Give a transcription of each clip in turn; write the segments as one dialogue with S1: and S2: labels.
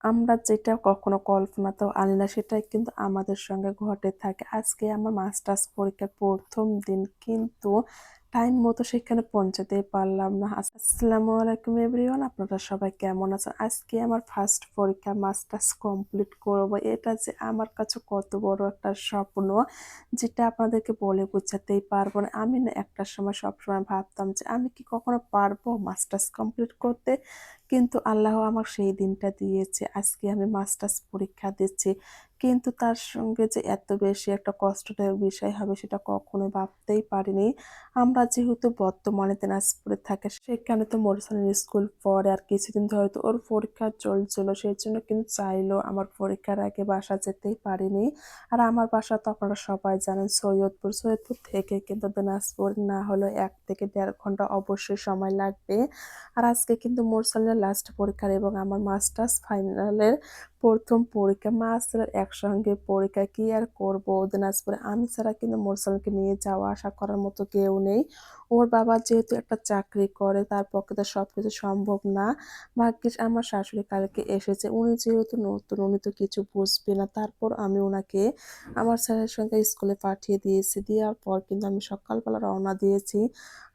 S1: আমরা যেটা কখনো কল্পনাতেও আনি না সেটাই কিন্তু আমাদের সঙ্গে ঘটে থাকে। আজকে আমার মাস্টার্স পরীক্ষার ১ম দিন, কিন্তু টাইম মতো সেখানে পৌঁছাতেই পারলাম না। আসসালামু আলাইকুম এভরিওয়ান, আপনারা সবাই কেমন আছেন? আজকে আমার ফার্স্ট পরীক্ষা, মাস্টার্স কমপ্লিট করব। এটা যে আমার কাছে কত বড় একটা স্বপ্ন, যেটা আপনাদেরকে বলে বোঝাতেই পারবো না। আমি না একটা সময় সবসময় ভাবতাম যে আমি কি কখনো পারবো মাস্টার্স কমপ্লিট করতে? কিন্তু আল্লাহ আমার সেই দিনটা দিয়েছে। আজকে আমি মাস্টার্স পরীক্ষা দিচ্ছি। কিন্তু তার সঙ্গে যে এত বেশি একটা কষ্টদায়ক বিষয় হবে সেটা কখনোই ভাবতেই পারিনি। আমরা যেহেতু বর্তমানে দিনাজপুরে থাকি, সেখানে তো মোরসানের স্কুল পড়ে, আর কিছুদিন ধরে তো ওর পরীক্ষা চলছিল। সেজন্য কিন্তু চাইলেও আমার পরীক্ষার আগে বাসা যেতেই পারিনি। আর আমার বাসা তো আপনারা সবাই জানেন সৈয়দপুর। সৈয়দপুর থেকে কিন্তু দিনাজপুর না হলেও ১ থেকে ১.৫ ঘন্টা অবশ্যই সময় লাগবে। আর আজকে কিন্তু মোরসালের লাস্ট পরীক্ষার এবং আমার মাস্টার্স ফাইনালের ১ম পরীক্ষা। মাস্টারের একসঙ্গে পরীক্ষা, কি আর করব দিনাজপুরে। আমি ছাড়া কিন্তু মোরসালকে নিয়ে যাওয়া আসা করার মতো কেউ নেই। ওর বাবা যেহেতু একটা চাকরি করে, তার পক্ষে তো সবকিছু সম্ভব না। ভাগ্যিস আমার শাশুড়ি কালকে এসেছে। উনি যেহেতু নতুন, উনি তো কিছু বুঝবে না। তারপর আমি উনাকে আমার ছেলের সঙ্গে স্কুলে পাঠিয়ে দিয়েছি। দেওয়ার পর কিন্তু আমি সকালবেলা রওনা দিয়েছি।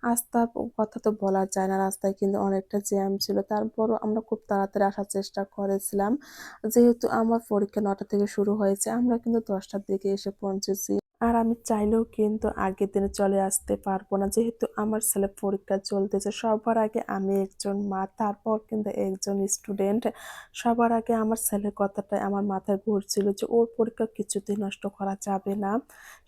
S1: রাস্তার কথা তো বলা যায় না। রাস্তায় কিন্তু অনেকটা জ্যাম ছিল। তারপরও আমরা খুব তাড়াতাড়ি আসার চেষ্টা করেছিলাম। যেহেতু আমার পরীক্ষা ৯টা থেকে শুরু হয়েছে, আমরা কিন্তু ১০টার দিকে এসে পৌঁছেছি। আর আমি চাইলেও কিন্তু আগের দিনে চলে আসতে পারবো না। যেহেতু আমার ছেলের পরীক্ষা চলতেছে, সবার আগে আমি একজন মা, তারপর কিন্তু একজন স্টুডেন্ট। সবার আগে আমার ছেলের কথাটাই আমার মাথায় ঘুরছিল যে ওর পরীক্ষা কিছুতেই নষ্ট করা যাবে না।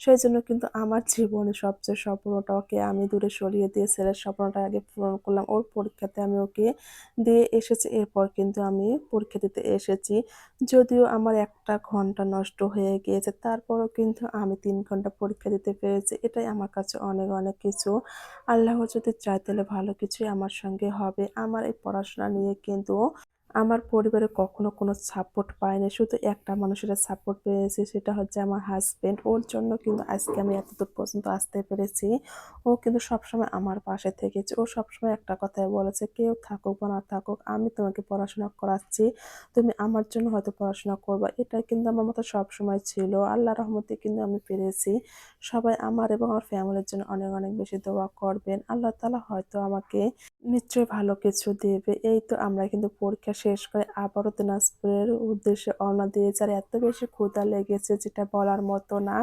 S1: সেজন্য কিন্তু আমার জীবনে সবচেয়ে স্বপ্নটা, ওকে আমি দূরে সরিয়ে দিয়ে ছেলের স্বপ্নটা আগে পূরণ করলাম। ওর পরীক্ষাতে আমি ওকে দিয়ে এসেছি। এরপর কিন্তু আমি পরীক্ষা দিতে এসেছি। যদিও আমার ১টা ঘন্টা নষ্ট হয়ে গিয়েছে, তারপরও কিন্তু আমি ৩ ঘন্টা পরীক্ষা দিতে পেরেছি। এটাই আমার কাছে অনেক, অনেক কিছু। আল্লাহ যদি চায় তাহলে ভালো কিছুই আমার সঙ্গে হবে। আমার এই পড়াশোনা নিয়ে কিন্তু আমার পরিবারে কখনো কোনো সাপোর্ট পাইনি। শুধু একটা মানুষের সাপোর্ট পেয়েছি, সেটা হচ্ছে আমার হাসব্যান্ড। ওর জন্য কিন্তু আজকে আমি এতদূর পর্যন্ত আসতে পেরেছি। ও কিন্তু সবসময় আমার পাশে থেকেছে। ও সবসময় একটা কথাই বলেছে, "কেউ থাকুক বা না থাকুক, আমি তোমাকে পড়াশোনা করাচ্ছি। তুমি আমার জন্য হয়তো পড়াশোনা করবা।" এটা কিন্তু আমার মাথায় সবসময় ছিল। আল্লাহর রহমতে কিন্তু আমি পেরেছি। সবাই আমার এবং আমার ফ্যামিলির জন্য অনেক, অনেক বেশি দোয়া করবেন। আল্লাহ তাআলা হয়তো আমাকে নিশ্চয়ই ভালো কিছু দেবে। এই তো আমরা কিন্তু পরীক্ষা শেষ করে আবারও দিনাজপুরের উদ্দেশ্যে রওনা দিয়েছি। আর এত বেশি ক্ষুধা লেগেছে যেটা বলার মতো না।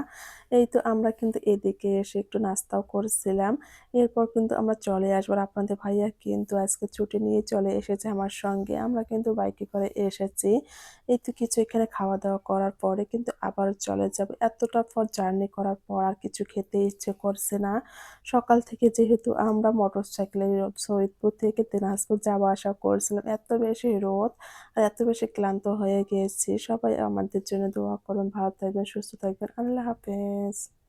S1: এই তো আমরা কিন্তু এদিকে এসে একটু নাস্তাও করছিলাম। এরপর কিন্তু আমরা চলে আসবো। আর আপনাদের ভাইয়া কিন্তু আজকে ছুটি নিয়ে চলে এসেছে আমার সঙ্গে। আমরা কিন্তু বাইকে করে এসেছি। এই তো কিছু এখানে খাওয়া-দাওয়া করার পরে কিন্তু আবার চলে যাবো। এতটা পথ জার্নি করার পর আর কিছু খেতে ইচ্ছে করছে না। সকাল থেকে যেহেতু আমরা মোটরসাইকেলে সৈয়দপুর থেকে দিনাজপুর যাওয়া আসা করছিলাম, এত বেশি রোদ আর এত বেশি ক্লান্ত হয়ে গিয়েছি। সবাই আমাদের জন্য দোয়া করুন। ভালো থাকবেন, সুস্থ থাকবেন। আল্লাহ হাফেজ।